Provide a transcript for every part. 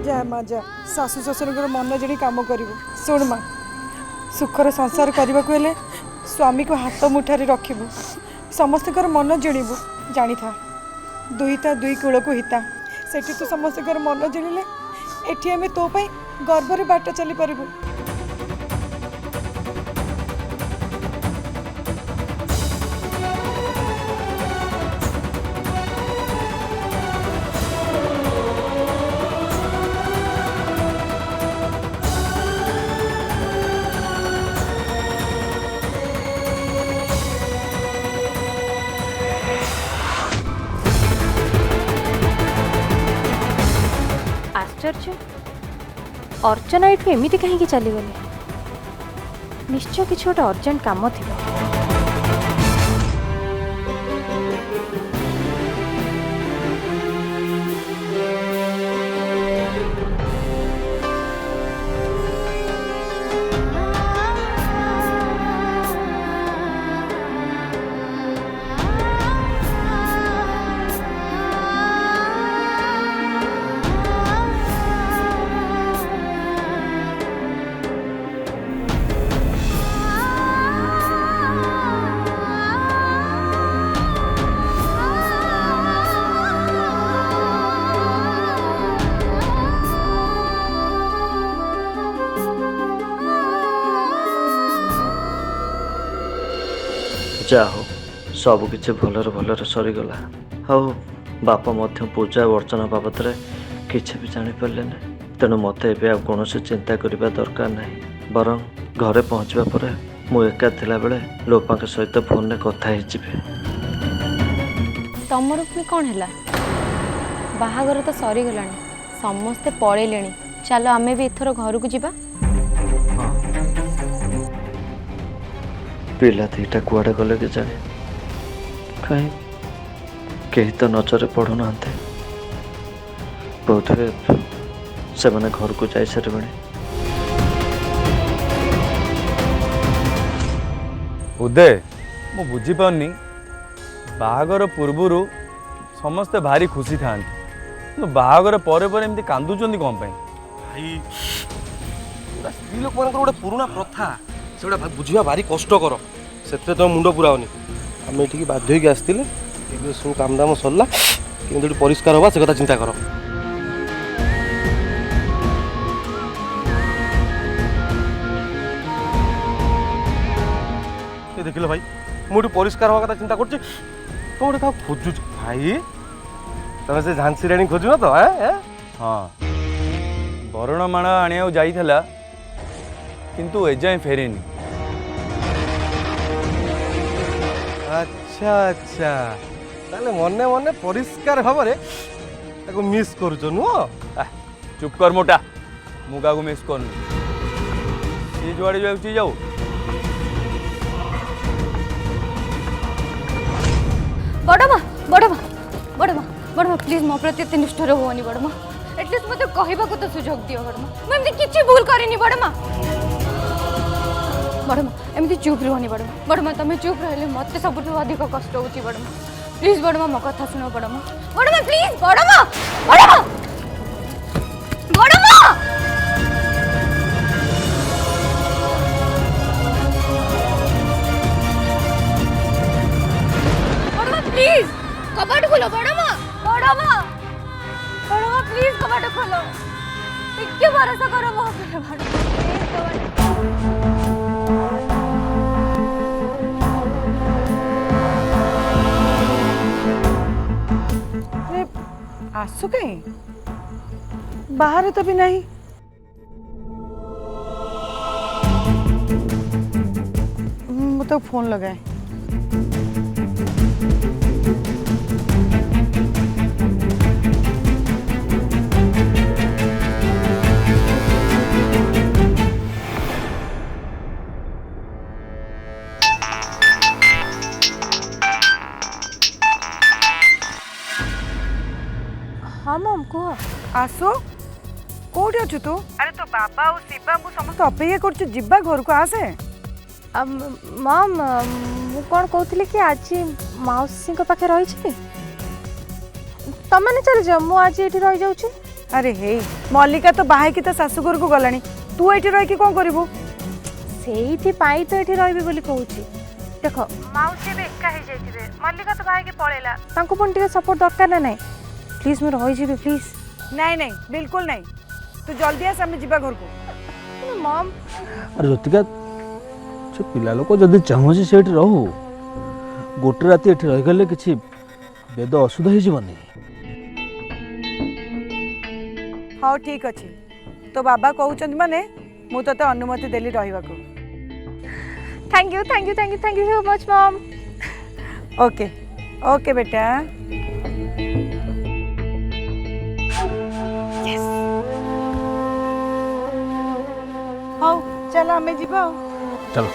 जा माँ जा शाशु शशुर मन जड़ी काम कर शुण माँ सुखर संसार करने को हेले स्वामी को हाथ मुठारे रखिबू समस्त मन जिणबू जानी था दुईता दुई कूल को हिता सेठी तू समस्त मन जिणिले एठी आमे तो पाई गर्भरे बाट चली पारिबू। आश्चर्य अर्चना ये एमती कहीं चलीगले निश्चय किसी गोटे अर्जेंट काम थी। जा हो सब किसी भलर भलर सरीगला हाँ बापा मध्य पूजा और अर्चना बाबद किसी भी जापारे ना तेणु मत एवं कौन चिंता करने दरकार नहीं बर घरे पहुँचवा पर मु एका थिला बेले लोपा सहित फोन में कथा तमर पुणी कौन है बाहागर तो सरीगला समस्ते पड़े चलो आमे भी एथर घर को जीवा। पिला दीटा कुआड़े गले कि जाने कहीं कहीं तो नजर पड़ूना बहुत से मैंने घर को जाई सारे उदय मु बुझीपारनी बाहागर पूर्वर समस्ते भारी खुशी था बाहागर पर एमती कांदुचंदी कौन पाई भाई स्त्री लोक गोटे पुराना प्रथा से बुझा भारी कष्टकर से तो मुंड पुरावनी आम ये बाध्य होगी आसते सब काम दाम सरला कि परिष्कार हवा से कथा चिंता कर। देख लो भाई मुझे परिष्कार हवा कथा चिंता कर तुम गोटे खोजु भाई तुम से झांसी राणी खोजु तो हाँ बरणमाणा आनिया जाइला किंतु एजाए फेरीनी। अच्छा अच्छा ताले मने मने परिष्कार भाव में मिस करुच नुह चुप कर मोटा मुगा को मिस कर ये जुआड़े जाऊँ जाऊ बड़मा बड़मा बड़मा बड़मा प्लीज मो प्रति एत निष्ठुर होनी बड़मा एटलिस्ट मत कहवाक तो सुजोग दियो बड़मा मुझे किसी भूल करनी बड़मा बड़मा एमती चुप रुहनी बड़मा बड़मा तुम चुप रहे मत सब अधिक कष्ट हो बड़मा प्लीज बड़मा मो कथा शुण बड़मा बड़मा प्लीज बड़मा बड़मा बड़मा बड़मा प्लीज कबाट खोलो बड़मा बड़मा बड़मा प्लीज कबाट खोलो टिके भरोसा करो मो पे बड़मा आसु कहीं बाहर तो भी नहीं तो फोन लगाए आसो कोठी अछु तू? अरे तो बाबा और शिवा मु समस्त अपेक्षा करछु जिब्बा घर को आसे। मम मु कौन कहूली कि आज मौसी पाखे रही तमें चल जाओ मु आज ये रही जाऊँ। अरे हे मल्लिका तो बाहे की तो शाशुघर को गलानी तू ये रही कौन करू? से तो ये रही बोली कहूँ देख मौसी भी एका ही जाइए मल्लिका तो बाहे के पड़ेला तांको पण टिके सपोर्ट दरकार ना नहीं प्लीज मैं रही जी प्लीज। नहीं नहीं बिल्कुल नहीं तू जल्दी आस आम जा घर को। मम अरे ज्योतिका से पिला लोक जदि चाहूँ से रहू गोटे राति एठी रहीगले किसी बेद असुविधा होनी। हाँ ठीक अच्छे तो बाबा कहते माने मु तो अनुमति देली रहिबा को। Thank you thank you thank you thank you so much मम। ओके ओके बेटा। हाँ चलो हमें जीवा। चलो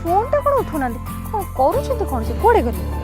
फोन टा कौन उठुना कौन करूँ कौन से कौड़े गले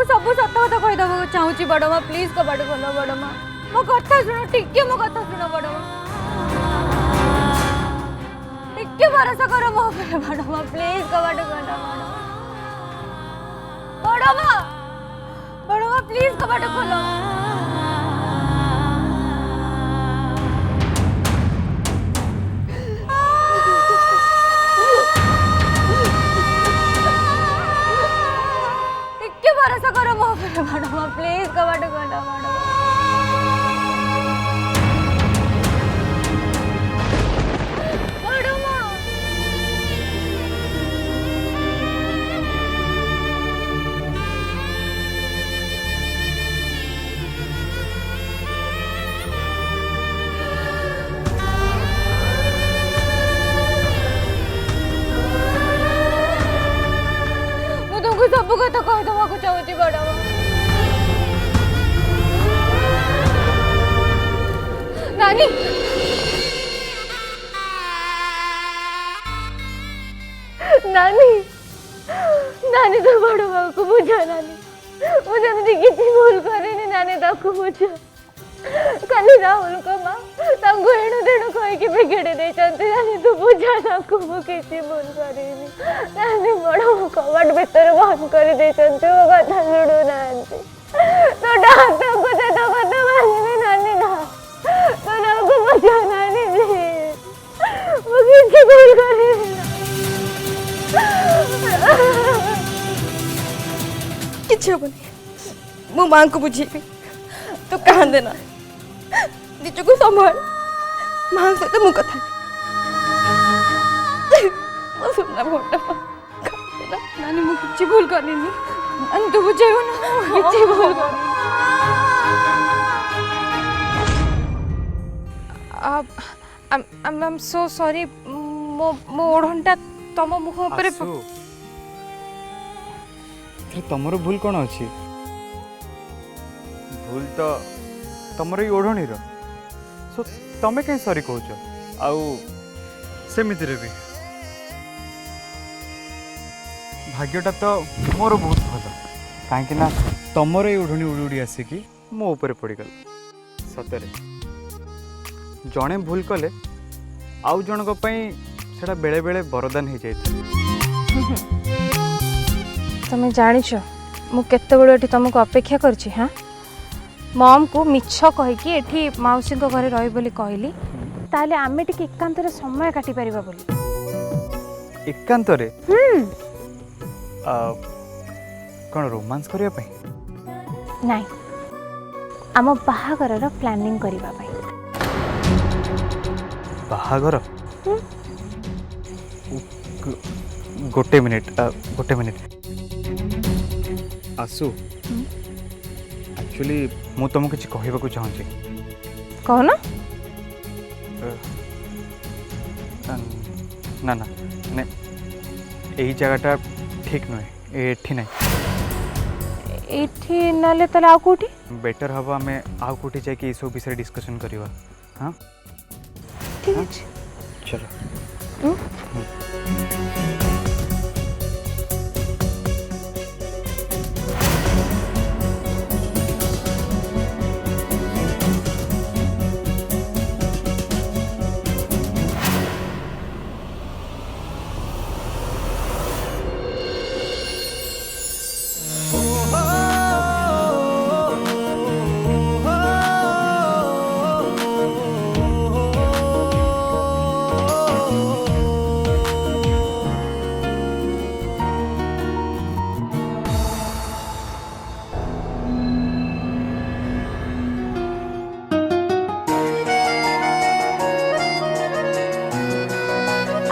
सब सत कथा कहीदेव चाहूँ बड़मा प्लीज कबाट खोल बड़मा मो कथा शुण टिके मो कथा शुण बड़मा टिके भरोसा कर मो ऊपर बड़मा प्लीज कबाट खोल बड़मा बड़मा प्लीज कबाट खोल। भरोसा करो मो ऊपर बड़मा प्लीज कबाट खोल बड़मा। मु तुमको सब कथा कहीदेवा चाहूँ बड़मा नानी नानी नानी तो बड़ बाबू को बुझा नानी मुझे जमी किसी भूल करे नानी ताको बुझा कल राहुल को माँ एणु तेणु कहीकि बिगेड़ी देती नानी तू बुझा ताको मु किसी भूल करे नानी बड़ कबाट भितर बंद कर मो कथा शुणु ना तो हाथ को तो कथा मानिबे नानी ना तो नाको बुझा नानी प्लीज मु किसी भूल करे किसी हेनी मो माँ को बुझेबी तो कहाँ देना निज को संभाल माँ सहित मु कथा सुनना भोटा नानी मु किसी भूल करनी नानी तू बुझेबो ना किसी भूल करनी। I'm so sorry मो ओढ़नटा तम मुख ऊपर तमर भूल कौन अच्छी भूल तो तमर ही ओढ़णी सो तमें कहीं सॉरी कौच आउ सेमिति भी भाग्यटा तो मोर बहुत भल कहीं तमर ही ओढ़णी उड़ी उड़ी आसिकी मो ऊपर पड़गल सतरे जड़े भूल कले आउ जनक सेटा बेले बेले वरदान हो जाए। तुम जाच मु केत तुमको अपेक्षा करछि। हाँ मम को मिछ कहीकि एठी मौसी घरे रही बोली कहली ताले आमे टिके एकांत रे समय काटी परिबा बोली। एकांत रे कौन रोमांस करिया पई? नहीं आम बाहागर प्लानिंग करबा पई। बाहागर गोटे मिनिट आसु एक्चुअली मु तुमको किसी कहवाक चाहूँगी। कह ना ना ना ने यही जगहटा ठीक नुहे एठी नहीं एठी नले तले आ कोठी बेटर हम आम आउ कोठी जाके सब विषय डिस्कशन करवा। हाँ ठीक अछि चलो।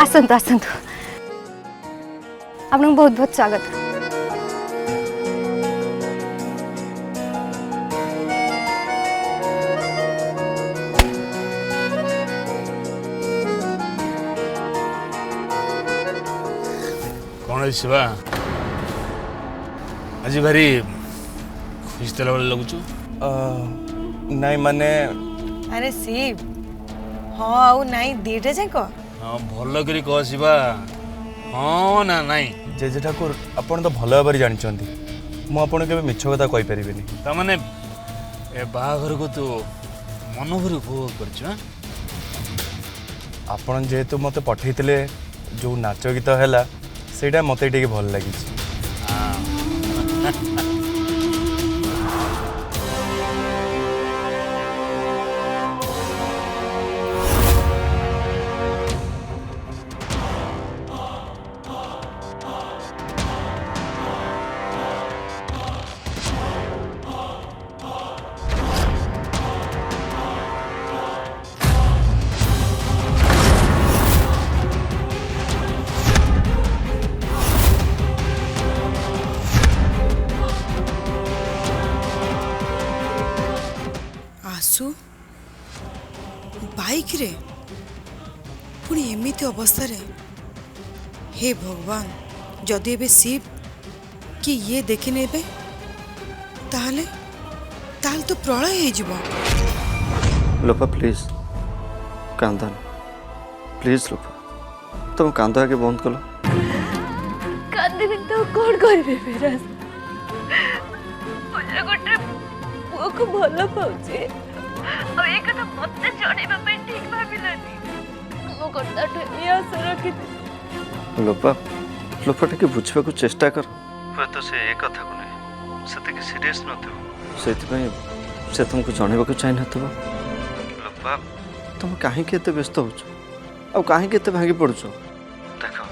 आसंतु आसंतु आपन बहुत बहुत स्वागत। कौन शिवा आज भारी खुश तेल वाले लगुच? नहीं माने अरे शिव हाँ आउ नाई दीटे जाक हाँ भल करी कह शिवा हाँ ना नाई जेजे ठाकुर आपण तो भल भाव जानते मु आपन के मिछ कथा कहि परिबेनी। तामाने ए बाहाघर को तू मन भरी उपभोग कर आपण जेहेतु मते पठेइतिले जो नाच गीत हैला सेटा मते टिके भल लागी। आसु बाइक रे पुणी एमिति अवस्था रे हे भगवान जदि एबे शिव कि ये देखि नेबे ताहले तो प्रलय हे जिवो। लोपा प्लीज कांदन प्लीज लोपा तुम कांद आगे बंद कलो। कांदिनी तो कौन करबे फिर मुझे गोटे पुओ को भल पाउचे और एक कथा मते जणेबा पे ठीक भाबिलानी मो कथा ठेमी आशा रखिथि। लोपा लोपा टिके बुझवा को चेष्टा कर हुए तो से एक कथा को नहीं से सीरियस नथिबो से तुमको जणेबा को चाहि नथिबो। लोपा तुम काहे के एते व्यस्त होछ आ काहे के एते भागी पड़छ? देखो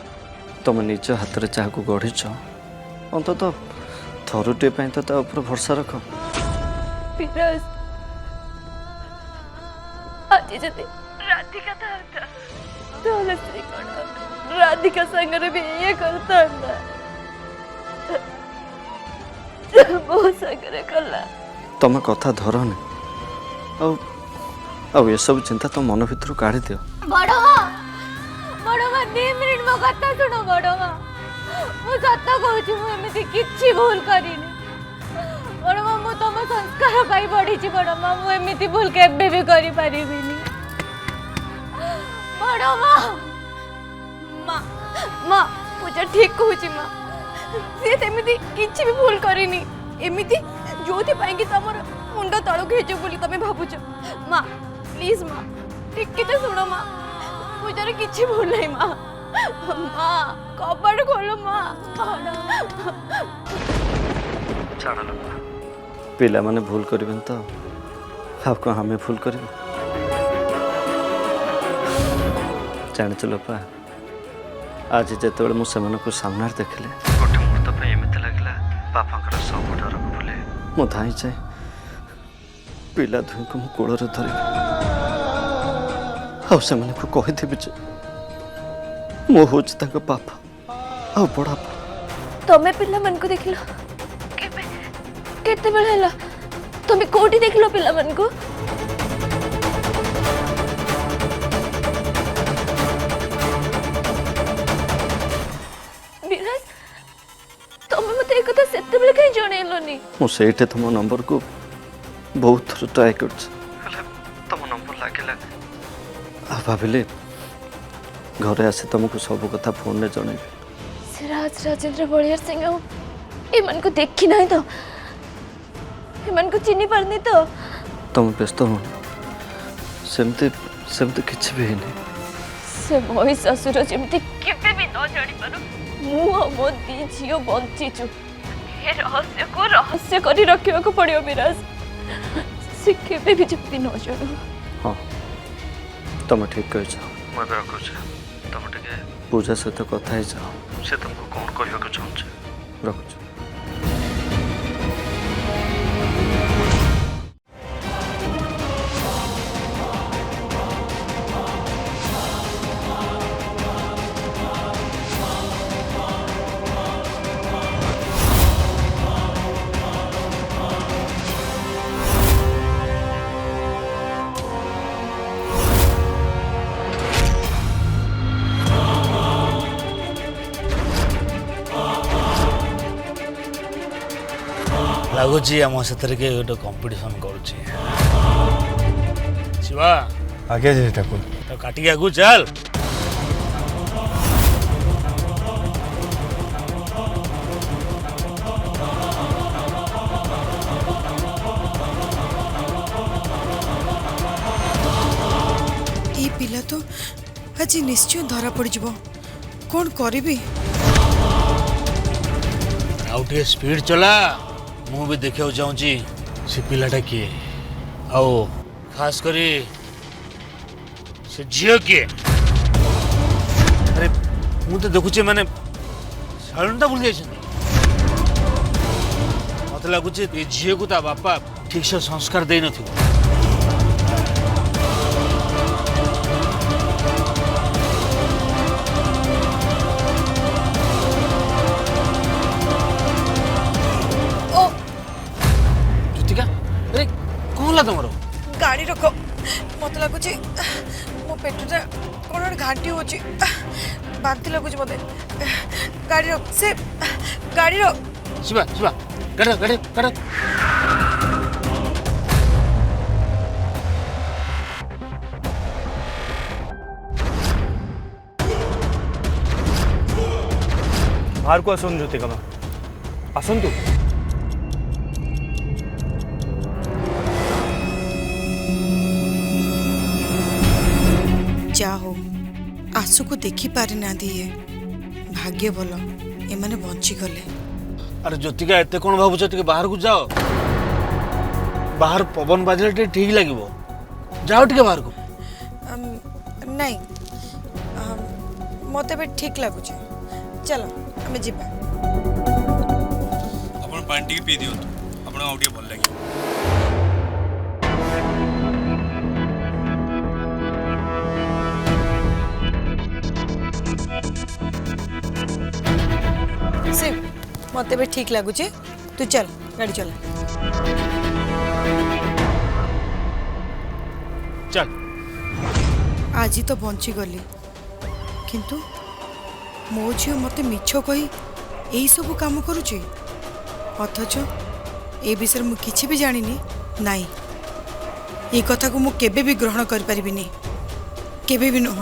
तुम निज हाथ रे चाह को गढ़ीछ अंत तो थरुटे पई तो ता ऊपर भरोसा रख। पिरास आज जदि राधिका था तो श्री कौन राधिका संगरे भी ये करता ना बहुत संगरे कला तुम कथा धरनी ये सब चिंता तो मन भीतर काढ़ी दियो। बड़मा 2 मिनिट मो कथा सुनो बड़मा मु सत कहूची मु एमिति किछि भूल करिनी बड़मा मु तुम संस्कार पाई पड़ी बड़मा मु एमिति भूल केबे भी करि परिबिनी बड़मा माँ माँ पूजा ठीक कहूची माँ सी तेमिति किछि भी भूल करिनी एमिति जोथि पाई कि तमर मुंड तळु घेजो बोली तमे भाबुछ माँ प्लीज माँ ठीक किते सुनो माँ पूजार किछि भूल नहीं माँ। माँ कपड़ खोलो माँ। ଛାଡ଼ ଲୋପା ପିଲାମାନେ ଭୁଲ କରିବେନି ତ ଆଉ କ'ଣ ଆମେ ଭୁଲ କରିବୁ ଜାଣିଛୁ ଲୋପା ଆଜି ଯେତେବେଳେ ମୁଁ ସେମାନଙ୍କୁ ସାମ୍ନାରେ ଦେଖିଲି ଗୋଟେ ମୁହୂର୍ତ୍ତ ପାଇଁ ଏମିତି ଲାଗିଲା ବାପାଙ୍କର ସବୁ ଡରକୁ ଭୁଲେ ମୁଁ ଧାଇଁ ଯାଏ ପିଲା ଦୁହିଁଙ୍କୁ ମୁଁ କୋଳରେ ଧରିବି ଆଉ ସେମାନଙ୍କୁ କହିଦେବି ଯେ ମୁଁ ହେଉଛି ତାଙ୍କ ବାପା ଆଉ ବଡ଼ ବାପା। तमे पिला मन को देखिलो केबे केते बेला हैला तमे कोठी देखिलो पिला मन को विराज तमे मते एक कथा सेते बेला कहीं जणेलोनी ମୁଁ ସେଇଠି ତୁମ ନମ୍ବରକୁ ବହୁତ ଥର ଟ୍ରାଏ କରିଛି ହେଲେ ତୁମ ନମ୍ବର ଲାଗିଲାନି ଆଉ ଭାବିଲି ଘରେ ଆସି ତୁମକୁ ସବୁ କଥା ଫୋନରେ ଜଣେଇବି। सिराज राजेंद्र बलियार सिंह एमन को देखी नहीं तो एमन को चिन्ही पारनी तो ତୁମେ ବ୍ୟସ୍ତ ହୁଅନି ସେମିତି ସେମିତି କିଛି ବି ହେଇନି। से मही ससुर जमती केबे भी न जानी पारो मु आ मो दी झियो बंचीचु ए रहस्य को रहस्य करी रखिबा को पड़ियो विराज से केबे भी जमती न जानो। ହଁ ତୁମେ ଠିକ୍ କହିଛ ମୁଁ ଏବେ ରଖୁଛି ତୁମେ ଟିକେ ପୂଜା ସହିତ କଥା ହେଇଯାଅ ସେ ତୁମକୁ କ'ଣ କହିବାକୁ ଚାହୁଁଛି ରଖୁଛି। ଲାଗୁଛି ଆମ ସେଥିରେ କିଏ ଗୋଟେ କମ୍ପିଟିସନ୍ କରୁଛି। ଶିବା आगे जे ठाकुर ତ କାଟିକି ଆଗକୁ ଚାଲ। ये पिला तो आज निश्चय धरा पड़ଯିବ कौन करिबी ଆଉ ଟିକେ ସ୍ପିଡ ଚଲା ମୁଁ ବି ଦେଖିବାକୁ ଚାହୁଁଛି ସେ ପିଲାଟା କିଏ ଆଉ ଖାସ କରି ସେ ଝିଅ କିଏ। ଆରେ ମୁଁ ତ ଦେଖୁଛି ମାନେ ଶାଳୁଣୀଟା ଭୁଲି ଯାଇଛନ୍ତି। ମତେ ଲାଗୁଛି ଏ ଝିଅକୁ ତା ବାପା ଠିକସେ ସଂସ୍କାର ଦେଇନଥିବ। ଜ୍ୟୋତିକା ଆରେ କ'ଣ ହେଲା ତମର? गाड़ी रख मत लगुच मो पेटा कौन घाटी हो बांति लगुच मत गाड़ी रख से गाड़ी रख शिवा शिवा गाड़ी गाड़ी गाड़ी बाहर को आसन ज्योतिका माँ आसतु जा हो आसु को देखी पारि ना दिए भाग्य भल एमाने बंची गले अरे ज्योतिका एते कौन भावुच टे बाहर को जाओ बाहर पवन बाजले टे ठीक लगे जाओ टे बाहर को नहीं मत भी ठीक लगुच चलो आम जीवा आपण पानी टी पी दियो आपण आउ टे भल लागे से मत भी ठीक लगुच तू चल गाड़ी चला चल आज ही तो बंची गली किंतु मो झील मत मिछ कही यही सब काम करुचे अथच ए विषय मु किछि भी जानिनी नाई ये कथा को मु केबे भी ग्रहण कर परिबिनी केबे भी नुह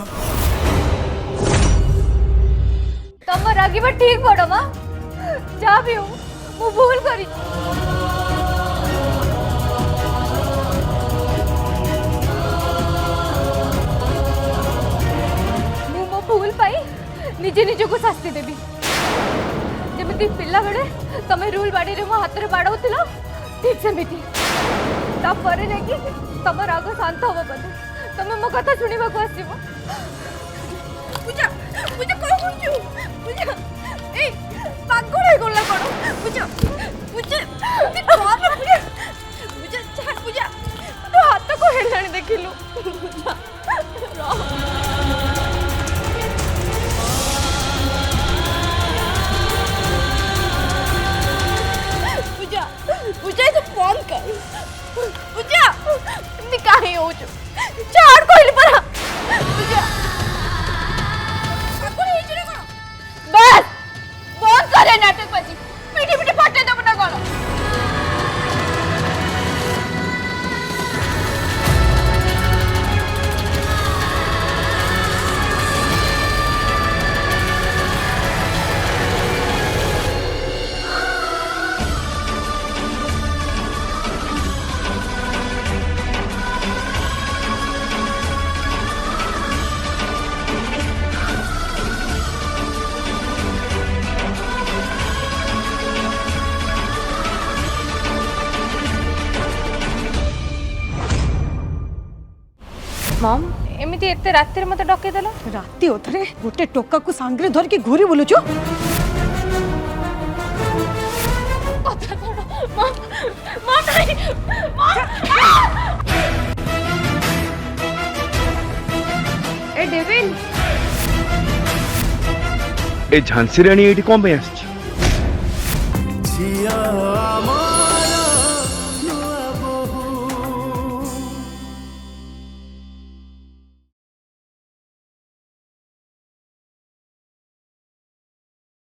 तम रागिबा ठीक बड़ मां जा भी हूं मु भूल करी भूल पाई निजे निज को शास्ति देवी जमी पिला बेले तुम रूल बाड़ी रे मो हाथ में बाड़ाऊल ठीक सेमती तापर नहीं तुम राग शांत हम बोधे तुम मो कथा शुणा को आसब पूजा पूजा कौन करछु पूजा ए पागल है गला कौन पूजा पूजा पूजा पूजा छाड़ पूजा तो हाथ को हेलाणी देखिलु पूजा पूजा पूजा तो फोन कर पूजा नि काहे हो चार कोइल पर पूजा बस बंद करे नाटक बाजी पीठी पीठी फाटे दब ना कौन मम एमती एते रातिर मते डके देला राति ओथरे गोटे टोका को सांगरे धर के घूरी बोलुछु कथा छोड़ मम मम नहीं ए डेविन ए झांसी राणी एटी कौन पे आसी झिया